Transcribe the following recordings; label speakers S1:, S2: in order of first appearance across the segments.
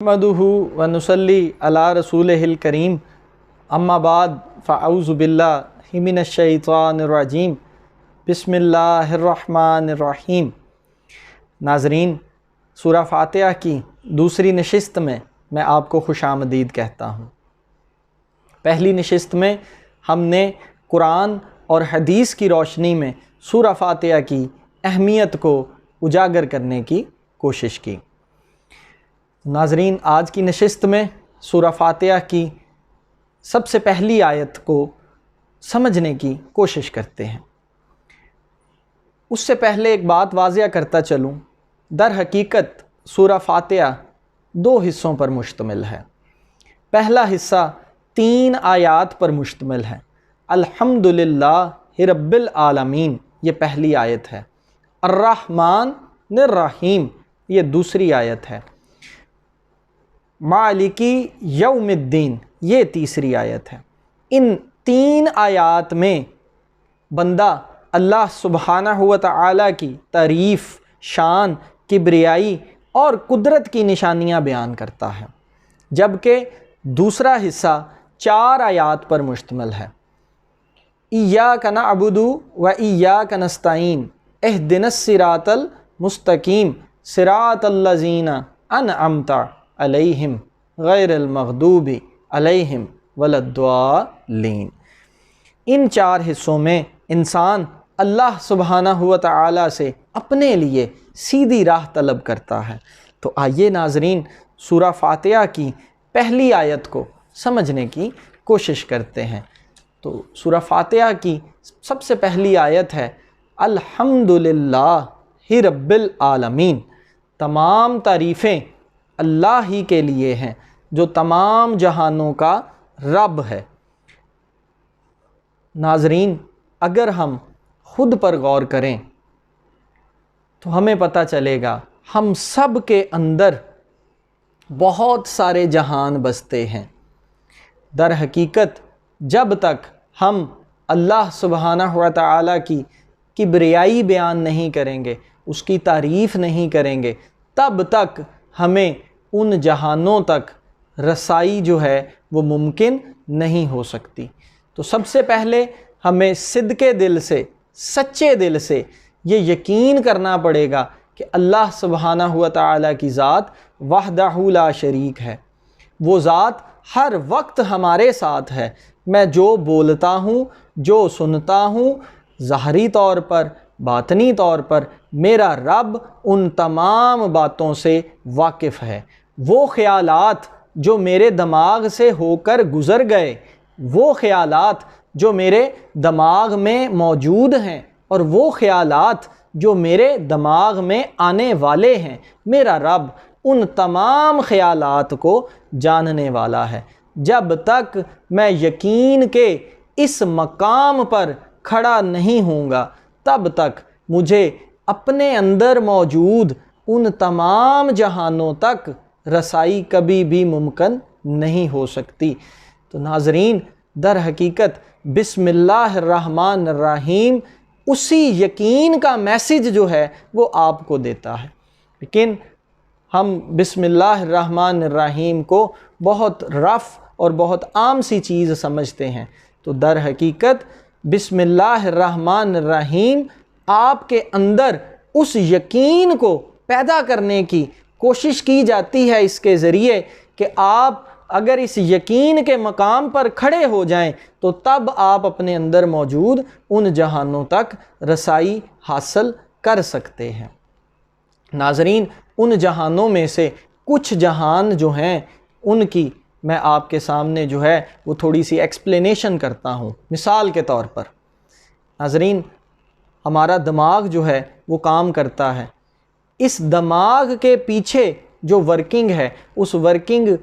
S1: नहमदुहु व नुसल्ली अला रसूलिहिल करीम अम्मा बाद फ़अऊज़ु बिल्लाहि मिनश्शैतानिर्रजीम बिस्मिल्लाहिर्रहमानिर्रहीम। नाज़रीन, सूरह फ़ातिहा की दूसरी नशिस्त में मैं आपको खुशामदीद कहता हूँ। पहली नशिस्त में हमने कुरान और हदीस की रोशनी में सूरह फ़ातिहा की अहमियत को उजागर करने की कोशिश की। नाज़रीन, आज की नशिस्त में सूरह फ़ातिहा की सबसे पहली आयत को समझने की कोशिश करते हैं। उससे पहले एक बात वाज़िया करता चलूँ, दर हकीकत सूरह फ़ातिहा दो हिस्सों पर मुश्तमिल है। पहला हिस्सा 3 आयात पर मुश्तमिल है। अल्हम्दुलिल्लाहि रब्बिल आलमीन ये पहली आयत है। अर्रहमानिर्रहीम ये दूसरी आयत है। मालिकी यौमिद्दीन ये तीसरी आयत है। इन 3 आयात में बंदा अल्लाह सुब्हानहु व तआला की तारीफ़, शान, किब्रियाई और कुदरत की निशानियाँ बयान करता है, जबकि दूसरा हिस्सा 4 आयात पर मुश्तमिल है। इय्याका नअबुदु व इय्याका नस्तईन इहदिनस सिरातल मुस्तकीम सिरातल्लज़ीना अनअमता अलैहिम गैरिल मग़दूबि अलैहिम वलद्दालीन। इन 4 हिस्सों में इंसान अल्लाह सुब्हानहु व तआला से अपने लिए सीधी राह तलब करता है। तो आइए नाज़रीन, सूरह फ़ातिहा की पहली आयत को समझने की कोशिश करते हैं। तो सूरह फ़ातिहा की सबसे पहली आयत है अल्हम्दुलिल्लाहि रब्बिल आलमीन। तमाम तारीफ़ें अल्लाह ही के लिए हैं जो तमाम जहानों का रब है। नाज़रीन, अगर हम खुद पर गौर करें तो हमें पता चलेगा हम सब के अंदर बहुत सारे जहान बसते हैं। दर हकीकत जब तक हम अल्लाह सुब्हानहु व तआला की किब्रियाई बयान नहीं करेंगे, उसकी तारीफ़ नहीं करेंगे, तब तक हमें उन जहानों तक रसाई जो है वो मुमकिन नहीं हो सकती। तो सबसे पहले हमें सिद्के दिल से, सच्चे दिल से ये यकीन करना पड़ेगा कि अल्लाह सुब्हानहु व तआला की ज़ात वहदहु ला शरीक है। वो ज़ात हर वक्त हमारे साथ है। मैं जो बोलता हूँ, जो सुनता हूँ, ज़ाहरी तौर पर, बातनी तौर पर, मेरा रब उन तमाम बातों से वाकिफ़ है। वो ख़यालात जो मेरे दिमाग से होकर गुज़र गए, वो ख़यालात जो मेरे दिमाग में मौजूद हैं और वो ख़यालात जो मेरे दिमाग में आने वाले हैं, मेरा रब उन तमाम ख़यालात को जानने वाला है। जब तक मैं यकीन के इस मकाम पर खड़ा नहीं होऊंगा, तब तक मुझे अपने अंदर मौजूद उन तमाम जहानों तक रसाई कभी भी मुमकिन नहीं हो सकती। तो नाज़रीन, दर हकीकत बिस्मिल्लाहिर्रहमानिर्रहीम उसी यकीन का मैसेज जो है वो आपको देता है। लेकिन हम बिस्मिल्लाहिर्रहमानिर्रहीम को बहुत रफ़ और बहुत आम सी चीज़ समझते हैं। तो दर हकीकत बिस्मिल्लाहिर्रहमानिर्रहीम आपके अंदर उस यकीन को पैदा करने की कोशिश की जाती है इसके ज़रिए कि आप अगर इस यकीन के मकाम पर खड़े हो जाएं तो तब आप अपने अंदर मौजूद उन जहानों तक रसाई हासिल कर सकते हैं। नाज़रीन, उन जहानों में से कुछ जहान जो हैं उनकी मैं आपके सामने जो है वो थोड़ी सी एक्सप्लेनेशन करता हूँ। मिसाल के तौर पर नाज़रीन, हमारा दिमाग जो है वो काम करता है। इस दिमाग के पीछे जो वर्किंग है, उस वर्किंग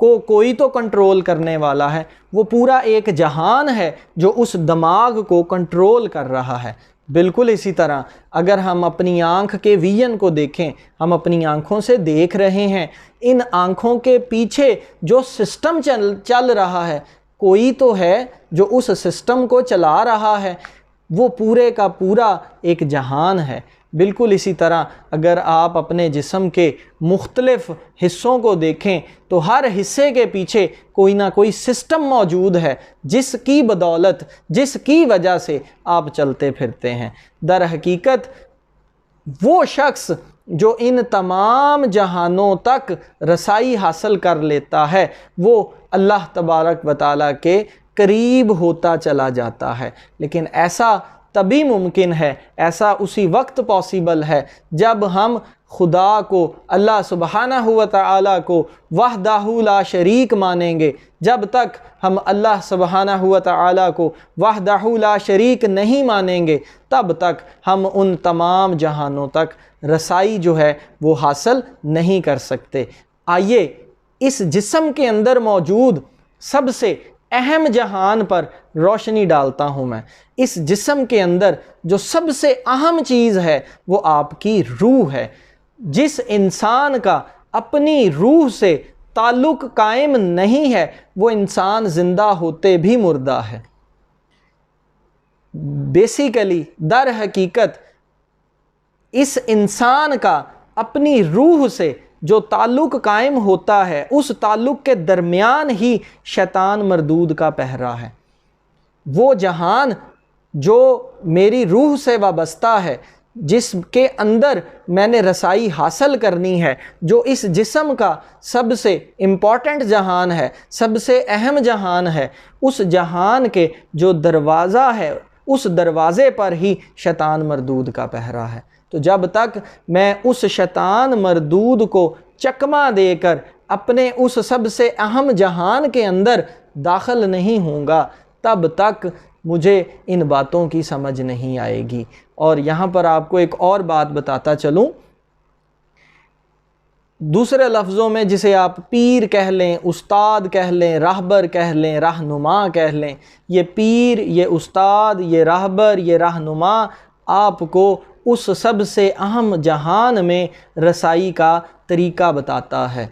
S1: को कोई तो कंट्रोल करने वाला है। वो पूरा एक जहान है जो उस दिमाग को कंट्रोल कर रहा है। बिल्कुल इसी तरह अगर हम अपनी आँख के विजन को देखें, हम अपनी आँखों से देख रहे हैं, इन आँखों के पीछे जो सिस्टम चल रहा है, कोई तो है जो उस सिस्टम को चला रहा है। वो पूरे का पूरा एक जहान है। بالکل اسی طرح اگر آپ اپنے جسم کے مختلف حصوں کو دیکھیں تو ہر حصے کے پیچھے کوئی نہ کوئی سسٹم موجود ہے جس کی بدولت، جس کی وجہ سے آپ چلتے پھرتے ہیں۔ در حقیقت وہ شخص جو ان تمام جہانوں تک رسائی حاصل کر لیتا ہے وہ اللہ تبارک و تعالیٰ کے قریب ہوتا چلا جاتا ہے۔ لیکن ایسا تبھی ممکن ہے، ایسا اسی وقت پاسیبل ہے جب ہم خدا کو، اللہ سبحانہ و تعالیٰ کو وحدہ لا شریک مانیں گے۔ جب تک ہم اللہ سبحانہ و تعالیٰ کو وحدہ لا شریک نہیں مانیں گے تب تک ہم ان تمام جہانوں تک رسائی جو ہے وہ حاصل نہیں کر سکتے۔ آئیے اس جسم کے اندر موجود سب سے اہم جہان پر روشنی ڈالتا ہوں میں۔ اس جسم کے اندر جو سب سے اہم چیز ہے وہ آپ کی روح ہے۔ جس انسان کا اپنی روح سے تعلق قائم نہیں ہے وہ انسان زندہ ہوتے بھی مردہ ہے۔ بیسیکلی در حقیقت اس انسان کا اپنی روح سے جو تعلق قائم ہوتا ہے اس تعلق کے درمیان ہی شیطان مردود کا پہرا ہے۔ وہ جہان جو میری روح سے وابستہ ہے، جس کے اندر میں نے رسائی حاصل کرنی ہے، جو اس جسم کا سب سے امپورٹنٹ جہان ہے، سب سے اہم جہان ہے، اس جہان کے جو دروازہ ہے اس دروازے پر ہی شیطان مردود کا پہرا ہے۔ تو جب تک میں اس شیطان مردود کو چکمہ دے کر اپنے اس سب سے اہم جہان کے اندر داخل نہیں ہوں گا تب تک مجھے ان باتوں کی سمجھ نہیں آئے گی۔ اور یہاں پر آپ کو ایک اور بات بتاتا چلوں، دوسرے لفظوں میں جسے آپ پیر کہہ لیں، استاد کہہ لیں، راہبر کہہ لیں، رہنما کہہ لیں، یہ پیر، یہ استاد، یہ راہبر، یہ رہنما آپ کو اس سب سے اہم جہان میں رسائی کا طریقہ بتاتا ہے۔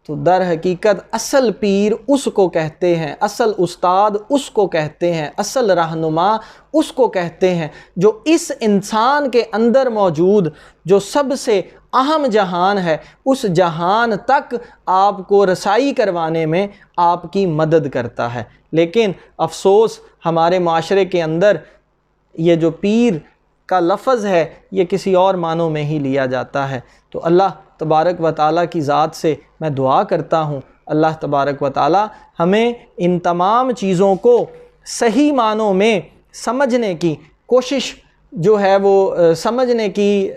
S1: تو در حقیقت اصل پیر اس کو کہتے ہیں، اصل استاد اس کو کہتے ہیں، اصل رہنما اس کو کہتے ہیں جو اس انسان کے اندر موجود جو سب سے اہم جہان ہے اس جہان تک آپ کو رسائی کروانے میں آپ کی مدد کرتا ہے۔ لیکن افسوس ہمارے معاشرے کے اندر یہ جو پیر کا لفظ ہے یہ کسی اور معنوں میں ہی لیا جاتا ہے۔ تو اللہ تبارک و تعالیٰ کی ذات سے میں دعا کرتا ہوں اللہ تبارک و تعالیٰ ہمیں ان تمام چیزوں کو صحیح معنوں میں سمجھنے کی کوشش جو ہے وہ سمجھنے کی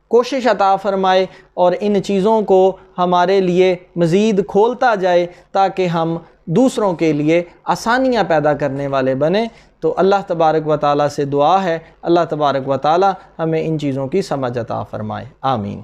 S1: کوشش عطا فرمائے اور ان چیزوں کو ہمارے لیے مزید کھولتا جائے تاکہ ہم دوسروں کے لیے آسانیاں پیدا کرنے والے بنیں۔ تو اللہ تبارک و تعالیٰ سے دعا ہے اللہ تبارک و تعالیٰ ہمیں ان چیزوں کی سمجھ عطا فرمائے، آمین۔